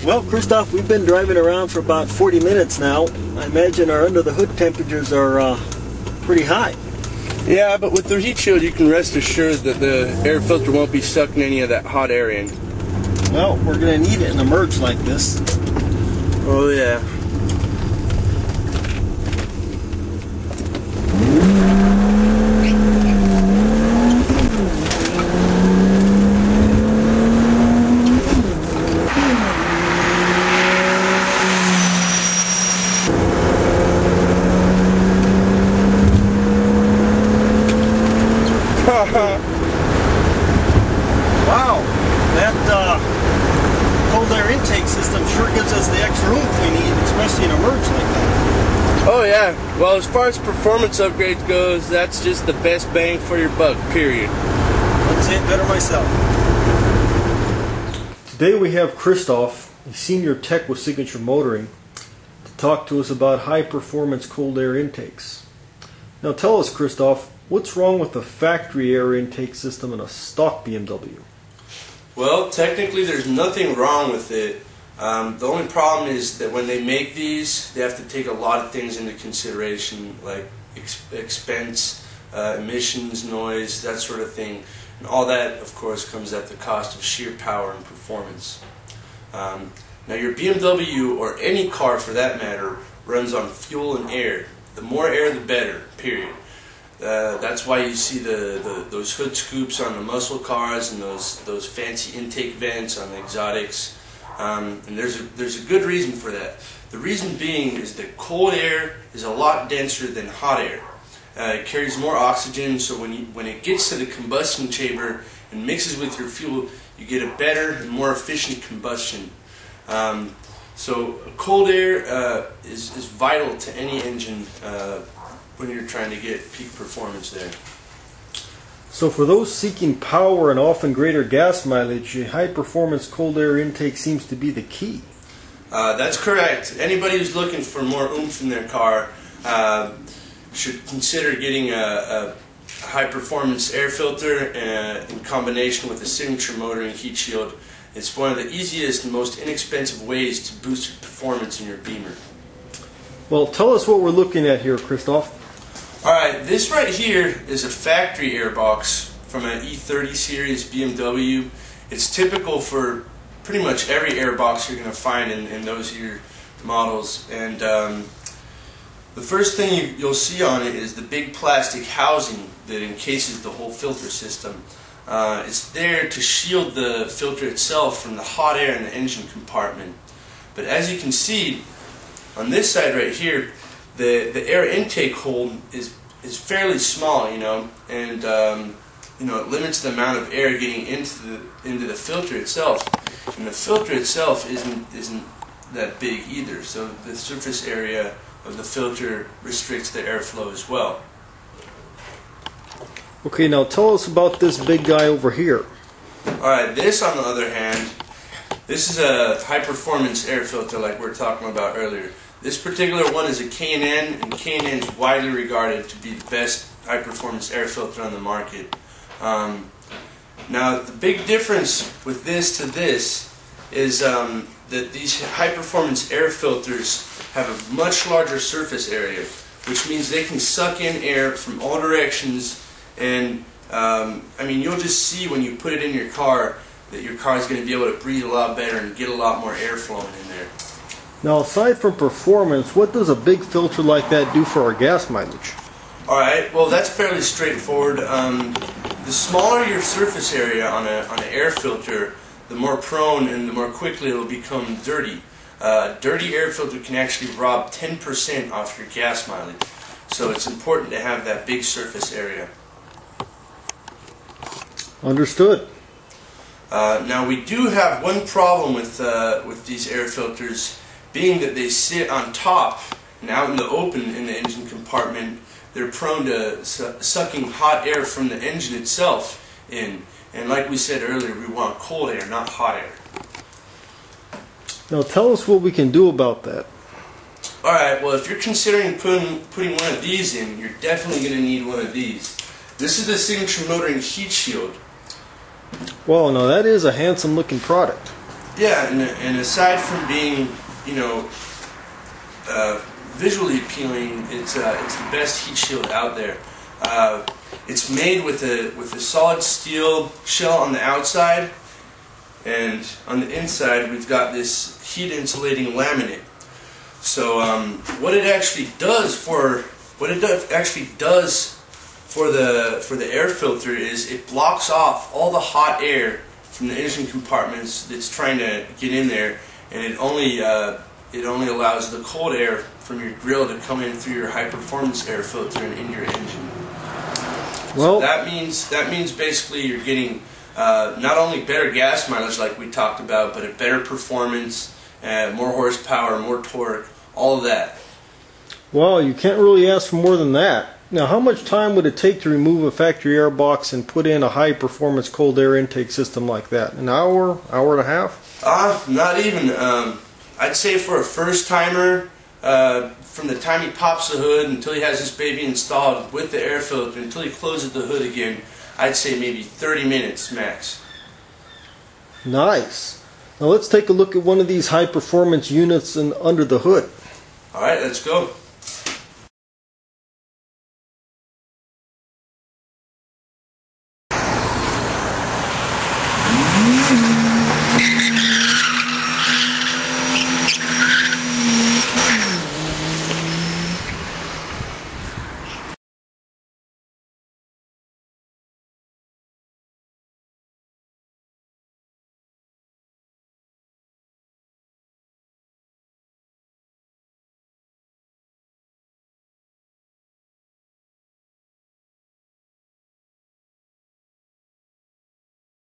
Well, Christoph, we've been driving around for about 40 minutes now. I imagine our under the hood temperatures are pretty high. Yeah, but with the heat shield you can rest assured that the air filter won't be sucking any of that hot air in. Well, we're going to need it in a merge like this. Oh yeah. Wow, that cold air intake system sure gives us the extra oomph we need, especially in a merge like that. Oh yeah, well as far as performance upgrades goes, that's just the best bang for your buck, period. I'd say it better myself. Today we have Christoph, a senior tech with Signature Motoring, to talk to us about high performance cold air intakes. Now tell us, Christoph, what's wrong with the factory air intake system in a stock BMW? Well, technically there's nothing wrong with it. The only problem is that when they make these, they have to take a lot of things into consideration, like expense, emissions, noise, that sort of thing. And all that, of course, comes at the cost of sheer power and performance. Now your BMW, or any car for that matter, runs on fuel and air. The more air, the better, period. That's why you see those hood scoops on the muscle cars and those fancy intake vents on the exotics. And there's a good reason for that. The reason being is that cold air is a lot denser than hot air. It carries more oxygen, so when it gets to the combustion chamber and mixes with your fuel, you get a better and more efficient combustion. So cold air is vital to any engine when you're trying to get peak performance there. So for those seeking power and often greater gas mileage, a high performance cold air intake seems to be the key. That's correct. Anybody who's looking for more oomph in their car should consider getting a high performance air filter in combination with a Signature Motoring heat shield. It's one of the easiest and most inexpensive ways to boost your performance in your Beamer. Well, tell us what we're looking at here, Christoph. Alright, this right here is a factory airbox from an E30 series BMW. It's typical for pretty much every airbox you're going to find in those here models. And the first thing you'll see on it is the big plastic housing that encases the whole filter system. It's there to shield the filter itself from the hot air in the engine compartment. But as you can see, on this side right here, the air intake hole is fairly small, and it limits the amount of air getting into the filter itself. And the filter itself isn't that big either, so the surface area of the filter restricts the airflow as well. Okay, now tell us about this big guy over here. Alright, this on the other hand, this is a high performance air filter like we were talking about earlier. This particular one is a K&N, and K&N is widely regarded to be the best high performance air filter on the market. Now the big difference with this to this is that these high performance air filters have a much larger surface area, which means they can suck in air from all directions. And I mean, you'll just see when you put it in your car that your car is going to be able to breathe a lot better and get a lot more air flowing in there. Now, aside from performance, what does a big filter like that do for our gas mileage? Alright, well that's fairly straightforward. The smaller your surface area on an air filter, the more prone and the more quickly it will become dirty. Dirty air filter can actually rob 10% off your gas mileage. So it's important to have that big surface area. Understood. Now we do have one problem with these air filters, being that they sit on top and out in the open in the engine compartment. They're prone to sucking hot air from the engine itself in. And like we said earlier, we want cold air, not hot air. Now tell us what we can do about that. Alright, well if you're considering putting one of these in, you're definitely going to need one of these. This is the Signature Motoring heat shield. Well, now that is a handsome looking product. Yeah, and aside from being, you know, visually appealing, it's the best heat shield out there. It's made with a solid steel shell on the outside, and on the inside we've got this heat insulating laminate. So what it actually does for the air filter is it blocks off all the hot air from the engine compartments that's trying to get in there, and it only allows the cold air from your grill to come in through your high performance air filter and in your engine. Well, so that means basically you're getting not only better gas mileage like we talked about, but a better performance, more horsepower, more torque, all of that. well, you can't really ask for more than that. Now, how much time would it take to remove a factory air box and put in a high-performance cold air intake system like that? An hour, hour and a half? Not even. I'd say for a first-timer, from the time he pops the hood until he has his baby installed with the air filter, until he closes the hood again, I'd say maybe 30 minutes max. Nice. Now let's take a look at one of these high-performance units under the hood. All right, let's go.